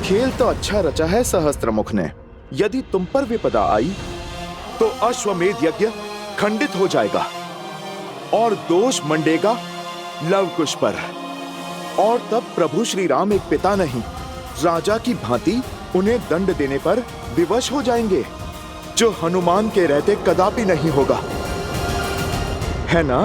खेल तो अच्छा रचा है सहस्त्रमुख ने। यदि तुम पर विपदा आई तो अश्वमेध यज्ञ खंडित हो जाएगा और दोष मंडेगा लवकुश पर। और तब प्रभु श्री राम एक पिता नहीं, राजा की भांति उन्हें दंड देने पर विवश हो जाएंगे, जो हनुमान के रहते कदापि नहीं होगा, है ना?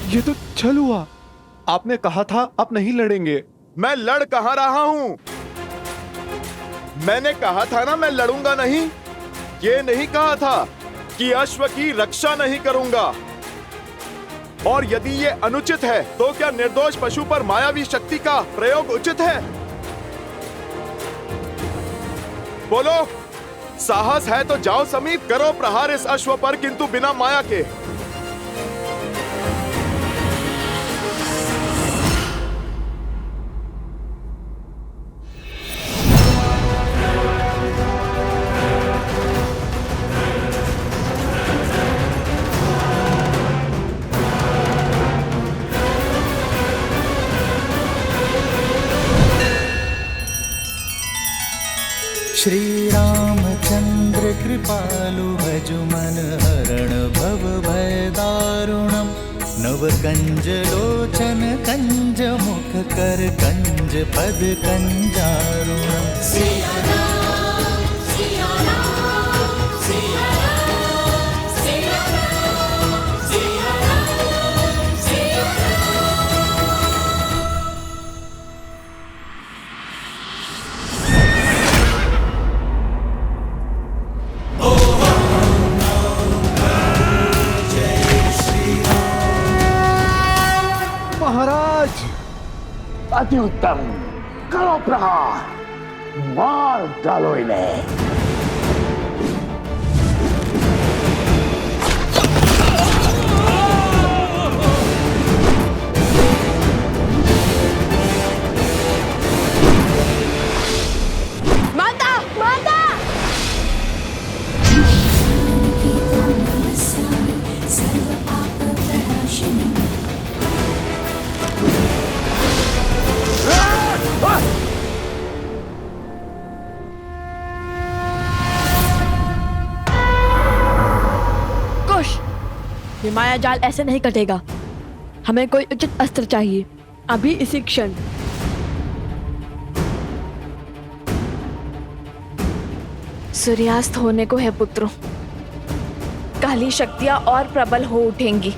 ये तो छल हुआ। आपने कहा था आप नहीं लड़ेंगे। मैं लड़ कहां रहा हूं? मैंने कहा था ना मैं लड़ूंगा नहीं। ये नहीं कहा था कि अश्व की रक्षा नहीं करूंगा। और यदि ये अनुचित है तो क्या निर्दोष पशु पर मायावी शक्ति का प्रयोग उचित है? बोलो, साहस है तो जाओ समीप, करो प्रहार इस अश्व पर, किंतु बिना माया के। श्री रामचंद्र कृपालु भजु मन हरण भव भय दारुणम। नव कंज लोचन कंज मुख कर कंज पद कंजारुणम। सिया राम, सिया राम, सिया राम, सिया राम, सिया राम, सिया महाराज, अति उत्तम, करो प्रहार, मार डालो इन्हें। माता, माता! कुश, ये माया जाल ऐसे नहीं कटेगा। हमें कोई उचित अस्त्र चाहिए, अभी इसी क्षण। सूर्यास्त होने को है पुत्रों, काली शक्तियां और प्रबल हो उठेंगी।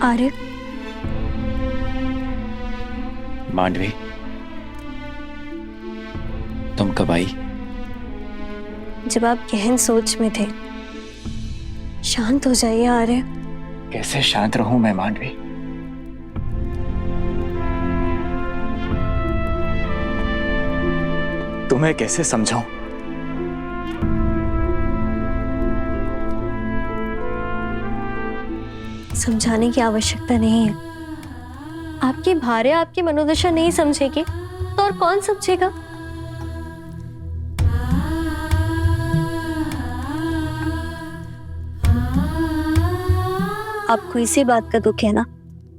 आर्य, मांडवी, तुम कब आई? जब आप गहन सोच में थे। शांत हो जाइए आर्य। कैसे शांत रहूं मैं मांडवी? तुम्हें कैसे समझाऊं? समझाने की आवश्यकता नहीं है। आपकी भार्या आपकी मनोदशा नहीं समझेगी तो और कौन समझेगा? आपको इसी बात का दुख है ना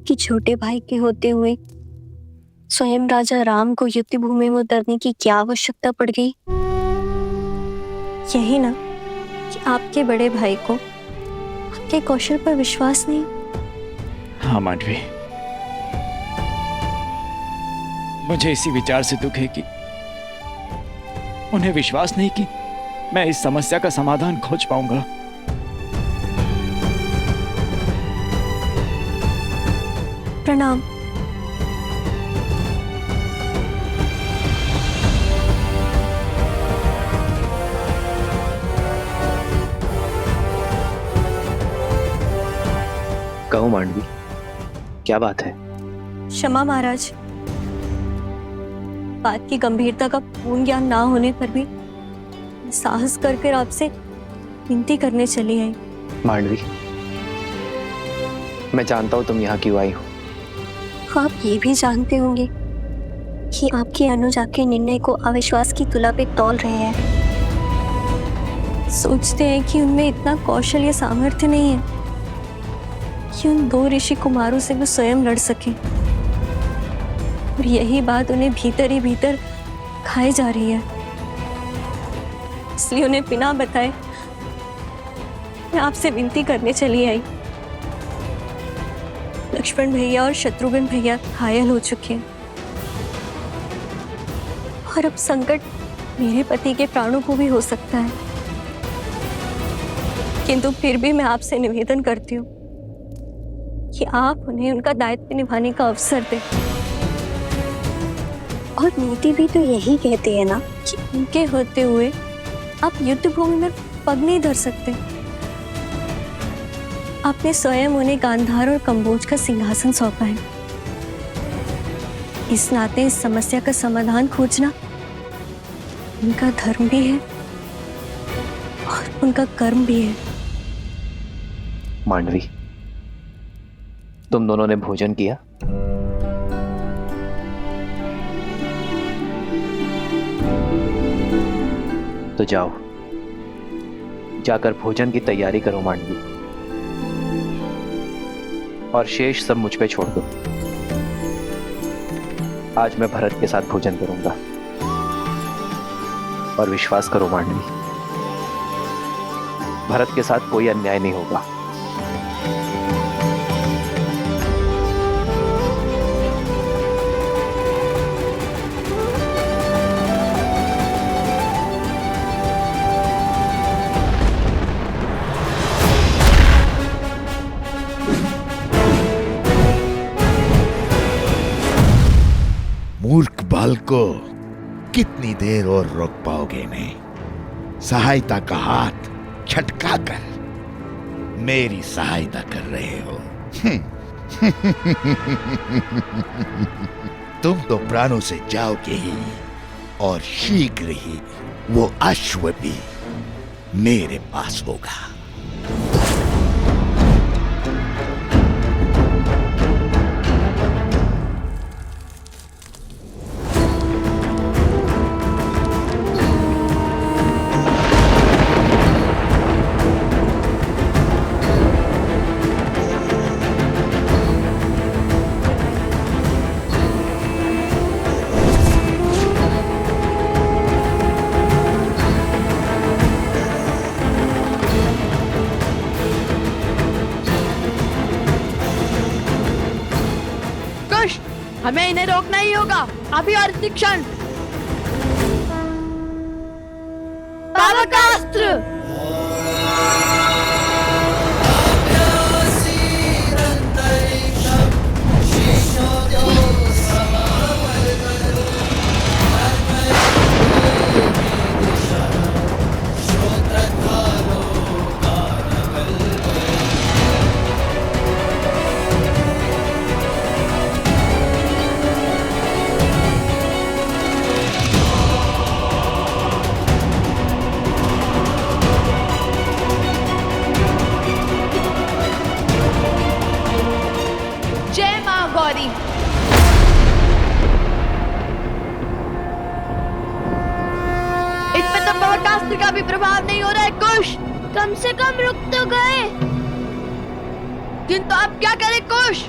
कि छोटे भाई के होते हुए स्वयं राजा राम को युद्ध भूमि में उतरने की क्या आवश्यकता पड़ गई? यही ना कि आपके बड़े भाई को आपके कौशल पर विश्वास नहीं। हाँ मांडवी, मुझे इसी विचार से दुख है कि उन्हें विश्वास नहीं कि मैं इस समस्या का समाधान खोज पाऊंगा। प्रणाम। कहो मांडवी, क्या बात है? क्षमा महाराज, बात की गंभीरता का पूर्ण ज्ञान ना होने पर भी साहस कर आपसे विनती करने चली आई। मांडवी, मैं जानता हूं तुम यहाँ क्यों आई हो। आप ये भी जानते होंगे कि आपकी अनुजा के निर्णय को अविश्वास की तुला पे तौल रहे हैं। सोचते हैं कि उनमें इतना कौशल या सामर्थ्य नहीं है कि उन 2 ऋषि कुमारों से वो स्वयं लड़ सके, और यही बात उन्हें भीतर ही भीतर खाई जा रही है। इसलिए उन्हें बिना बताए मैं आपसे विनती करने चली आई। लक्ष्मण भैया और शत्रुघ्न भैया घायल हो चुके हैं और अब संकट मेरे पति के प्राणों को भी हो सकता है। किंतु फिर भी मैं आपसे निवेदन करती हूँ कि आप उन्हें उनका दायित्व निभाने का अवसर दें। और नीति भी तो यही कहती है ना कि उनके होते हुए आप युद्ध भूमि में पग नहीं धर सकते। आपने स्वयं उन्हें गांधार और कंबोज का सिंहासन सौंपा है। इस नाते इस समस्या का समाधान खोजना उनका धर्म भी है और उनका कर्म भी है। मांडवी, तुम दोनों ने भोजन किया? तो जाओ, जाकर भोजन की तैयारी करो मांडवी, और शेष सब मुझ पे छोड़ दो। आज मैं भरत के साथ भोजन करूंगा, और विश्वास करो मांडवी, भरत के साथ कोई अन्याय नहीं होगा। मूर्ख बालको, कितनी देर और रोक पाओगे इन्हें? सहायता का हाथ छटका कर मेरी सहायता कर रहे हो। तुम तो प्राणों से जाओगे ही, और शीघ्र ही वो अश्व भी मेरे पास होगा। हमें इन्हें रोकना ही होगा, अभी और इसी क्षण। पावकास्त्र! ीरन्तरि भी प्रभाव नहीं हो रहा है कुश। कम से कम रुक तो गए। किंतु आप क्या करें कुश?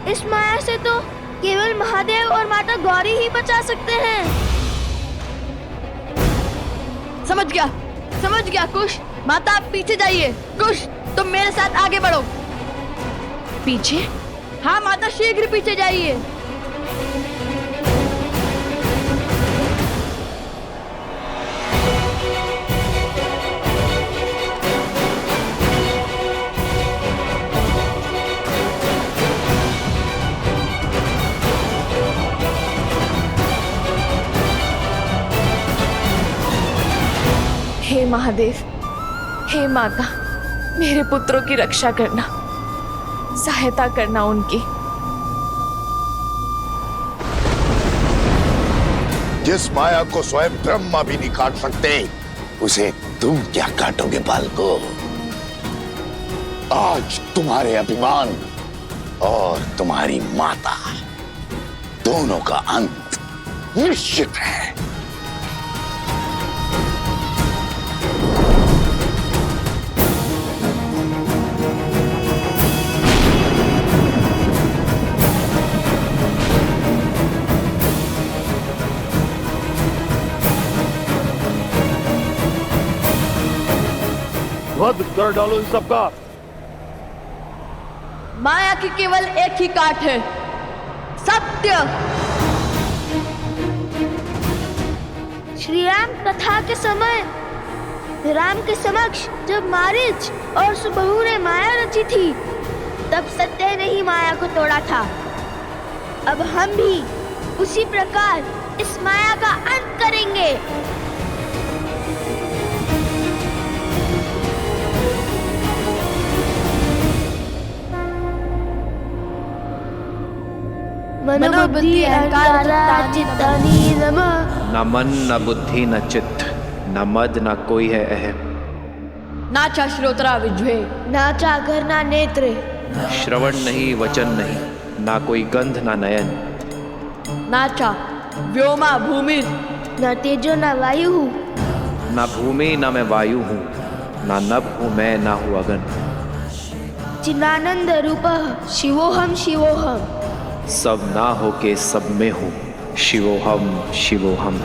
इस माया से तो केवल महादेव और माता गौरी ही बचा सकते हैं। समझ गया कुश। माता आप पीछे जाइए। कुश तुम मेरे साथ आगे बढ़ो। पीछे? हाँ माता शीघ्र पीछे जाइए। हे महादेव, हे माता, मेरे पुत्रों की रक्षा करना, सहायता करना उनकी। जिस माया को स्वयं ब्रह्मा भी नहीं काट सकते, उसे तुम क्या काटोगे बालको? आज तुम्हारे अभिमान और तुम्हारी माता दोनों का अंत निश्चित है। वध कर डालो इन सबका। माया की केवल एक ही काट है, सत्य। श्री राम कथा के समय राम के समक्ष जब मारीच और सुबहू ने माया रची थी, तब सत्य ने ही माया को तोड़ा था। अब हम भी उसी प्रकार इस माया का अंत करेंगे। मनोबुद्धि अहंकार चित्तानि नमः। न मन न बुद्धि न चित्त, न मद न कोई है अहम। नाचा श्रोत्रा विज्वे, नाचा घर ना नेत्र, श्रवण नहीं वचन नहीं, ना कोई गंध ना नयन। नाचा व्योमा भूमि, न तेजो न वायु, ना भूमि ना मैं वायु हूँ, ना नभ हूँ मैं, ना हूँ अगन। चिदानंद रूपः शिवोहम शिवोहम। सब ना हो के सब में हूँ, शिवोहम शिवोहम।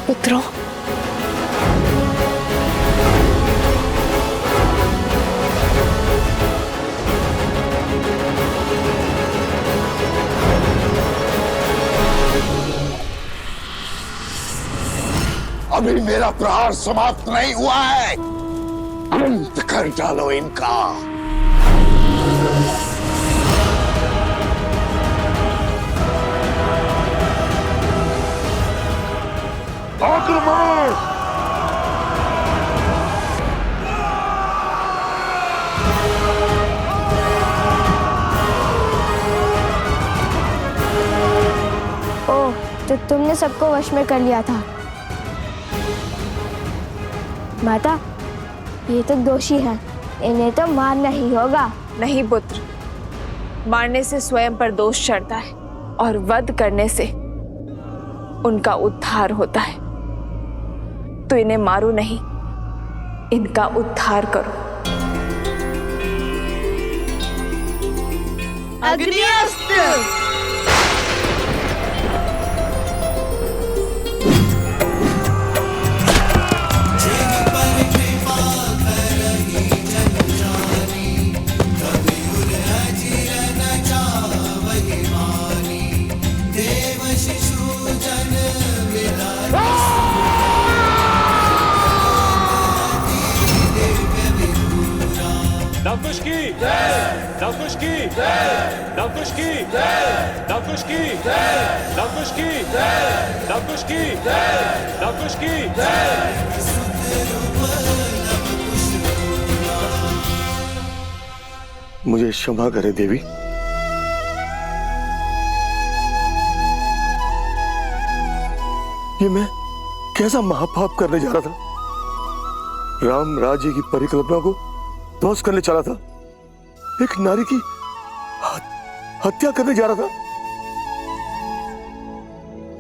पुत्रों, अभी मेरा प्रहार समाप्त नहीं हुआ है, अंत कर डालो इनका। आक्रमण! ओह, तो तुमने सबको वश में कर लिया था। माता, ये तो दोषी हैं, इन्हें तो मारना ही होगा। नहीं पुत्र, मारने से स्वयं पर दोष चढ़ता है और वध करने से उनका उद्धार होता है। तो इन्हें मारो नहीं, इनका उद्धार करो। अग्निअस्त्र। शिशु की लवकुश की लवकुश की लवकुश की लवकुश की लवकुश की लवकुश की मुझे क्षमा करे देवी। ये मैं कैसा महापाप करने जा रहा था। राम राज्य की परिकल्पना को ध्वस्त करने चला था। एक नारी की हत्या करने जा रहा था।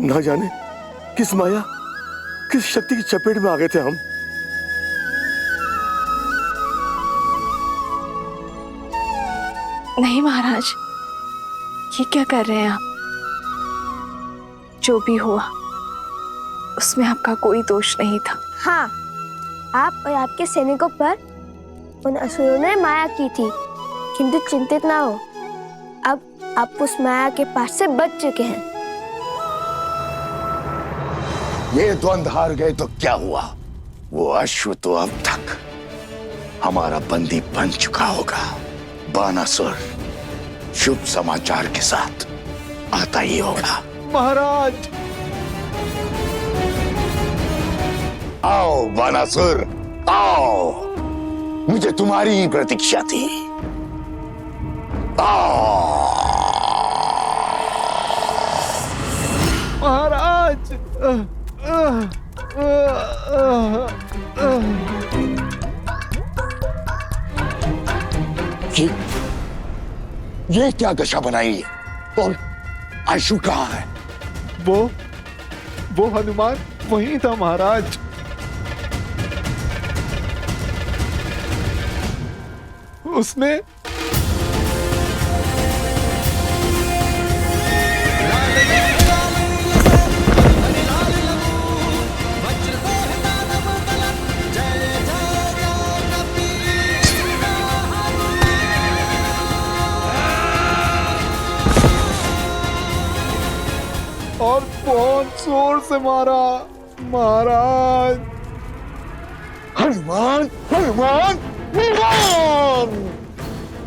ना जाने किस माया किस शक्ति की चपेट में आ गए थे हम। नहीं महाराज, ये क्या कर रहे हैं आप? जो भी हुआ उसमें आपका कोई दोष नहीं था। हाँ, आप और आपके सैनिकों पर उन असुरों ने माया की थी, किंतु चिंतित ना हो, अब आप उस माया के पास से बच चुके हैं। ये द्वंद्व हार गए तो क्या हुआ? वो अश्व तो अब तक हमारा बंदी बन चुका होगा। बानासुर शुभ समाचार के साथ आता ही होगा। महाराज, आओ बानासुर, आओ, मुझे तुम्हारी ही प्रतीक्षा थी। आओ महाराज। ये क्या दशा बनाई है? और आशु कहाँ है? वो हनुमान वहीं था महाराज। उसने और बहुत जोर से मारा महाराज। हनुमान, हनुमान, हनुमान!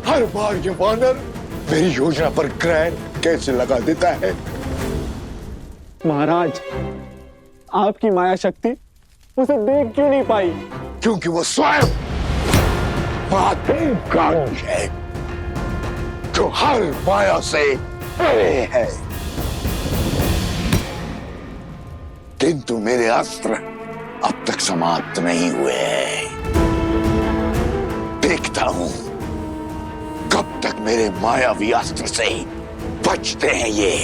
हर बार ये वानर मेरी योजना पर ग्रहण कैसे लगा देता है? महाराज, आपकी माया शक्ति उसे देख क्यों नहीं पाई? क्योंकि वो स्वयं महादेव है, जो हर माया से परे है। किंतु मेरे अस्त्र अब तक समाप्त नहीं हुए हैं। देखता हूं कब तक मेरे मायावी अस्त्र से बचते हैं ये।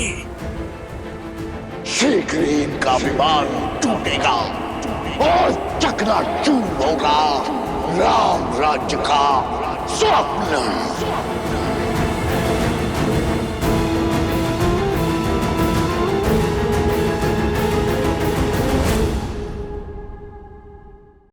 शीघ्र ही इनका विमान टूटेगा और चकनाचूर होगा राम राज्य का स्वप्न।